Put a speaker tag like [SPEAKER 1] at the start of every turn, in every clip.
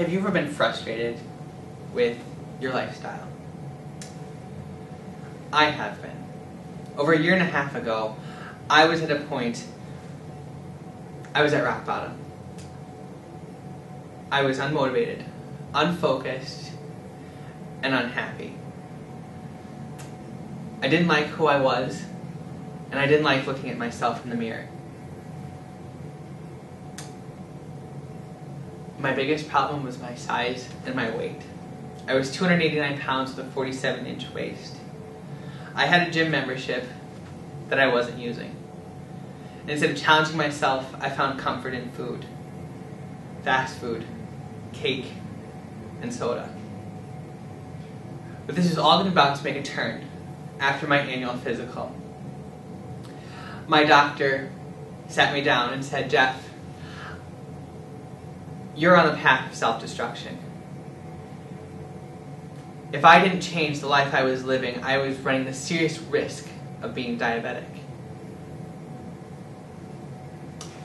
[SPEAKER 1] Have you ever been frustrated with your lifestyle? I have been. Over a year and a half ago, I was at a point, I was at rock bottom. I was unmotivated, unfocused, and unhappy. I didn't like who I was, and I didn't like looking at myself in the mirror. My biggest problem was my size and my weight. I was 289 pounds with a 47-inch waist. I had a gym membership that I wasn't using. And instead of challenging myself, I found comfort in food. Fast food, cake, and soda. But this is all about to make a turn after my annual physical. My doctor sat me down and said, "Jeff, you're on the path of self-destruction. If I didn't change the life I was living, I was running the serious risk of being diabetic."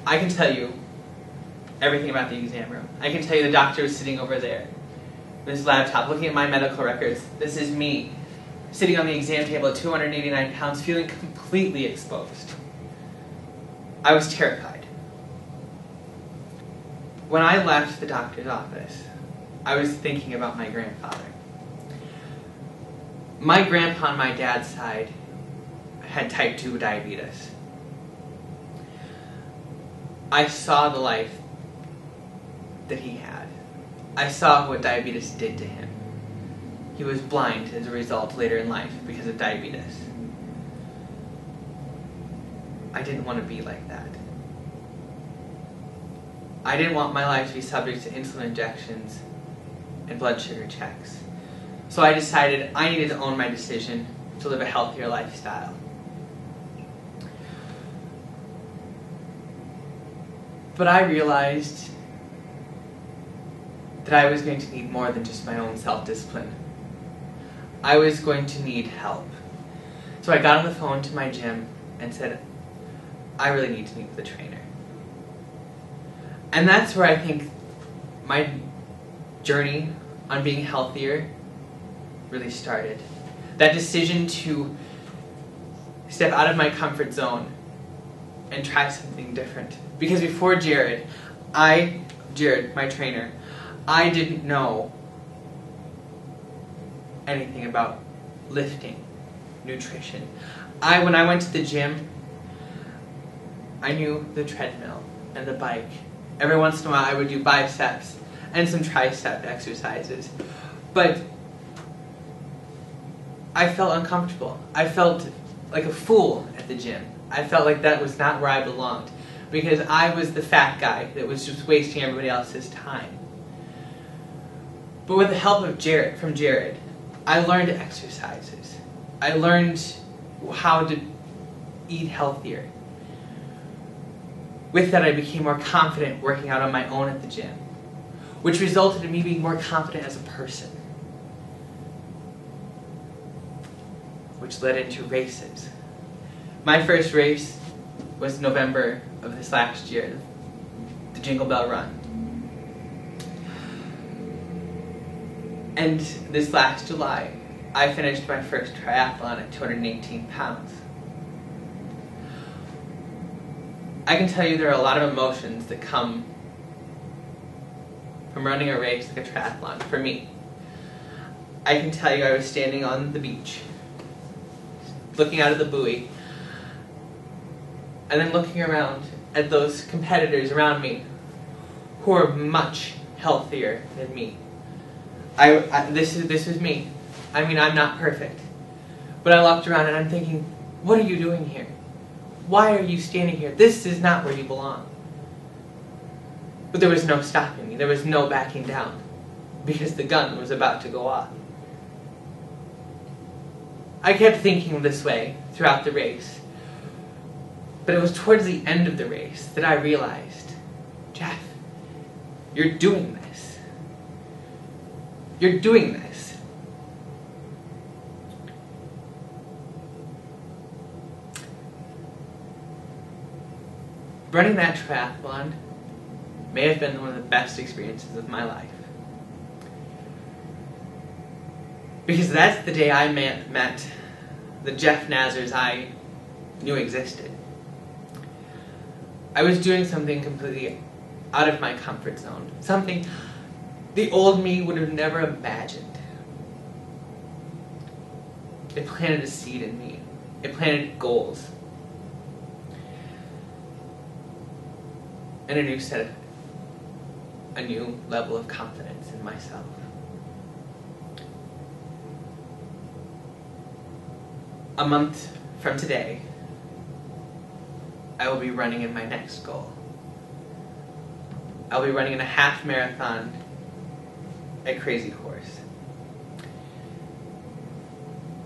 [SPEAKER 1] I can tell you everything about the exam room. I can tell you the doctor was sitting over there with his laptop looking at my medical records. This is me sitting on the exam table at 289 pounds feeling completely exposed. I was terrified. When I left the doctor's office, I was thinking about my grandfather. My grandpa on my dad's side had type 2 diabetes. I saw the life that he had. I saw what diabetes did to him. He was blind as a result later in life because of diabetes. I didn't want to be like that. I didn't want my life to be subject to insulin injections and blood sugar checks. So I decided I needed to own my decision to live a healthier lifestyle. But I realized that I was going to need more than just my own self-discipline. I was going to need help. So I got on the phone to my gym and said, I really need to meet with a trainer. And that's where I think my journey on being healthier really started. That decision to step out of my comfort zone and try something different. Because before Jared, my trainer, I didn't know anything about lifting, nutrition. When I went to the gym, I knew the treadmill and the bike. Every once in a while I would do biceps and some tricep exercises. But I felt uncomfortable. I felt like a fool at the gym. I felt like that was not where I belonged because I was the fat guy that was just wasting everybody else's time. But with the help of Jared, I learned exercises. I learned how to eat healthier. With that, I became more confident working out on my own at the gym, which resulted in me being more confident as a person, which led into races. My first race was November of this last year, the Jingle Bell Run. And this last July, I finished my first triathlon at 218 pounds. I can tell you there are a lot of emotions that come from running a race like a triathlon, for me. I can tell you I was standing on the beach, looking out of the buoy, and then looking around at those competitors around me who are much healthier than me. This is me. I mean, I'm not perfect. But I looked around and I'm thinking, what are you doing here? Why are you standing here? This is not where you belong. But there was no stopping me. There was no backing down because the gun was about to go off. I kept thinking this way throughout the race. But it was towards the end of the race that I realized, Jeff, you're doing this. You're doing this. Running that triathlon may have been one of the best experiences of my life. Because that's the day I met the Jeff Nasers I knew existed. I was doing something completely out of my comfort zone. Something the old me would have never imagined. It planted a seed in me. It planted goals. And a new level of confidence in myself. A month from today, I will be running in my next goal. I'll be running in a half marathon at Crazy Horse.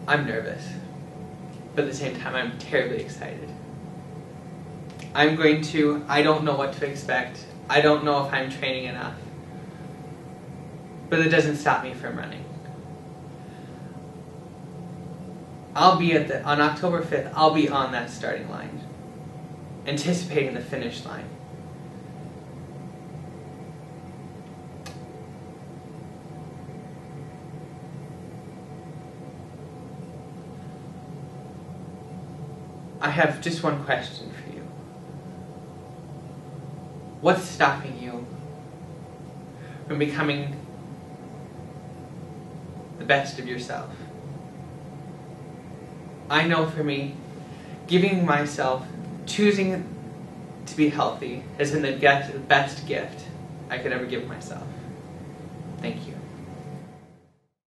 [SPEAKER 1] I'm nervous, but at the same time I'm terribly excited. I don't know what to expect. I don't know if I'm training enough. But it doesn't stop me from running. On October 5th, I'll be on that starting line, anticipating the finish line. I have just one question for you. What's stopping you from becoming the best of yourself? I know for me, choosing to be healthy has been the best gift I could ever give myself. Thank you.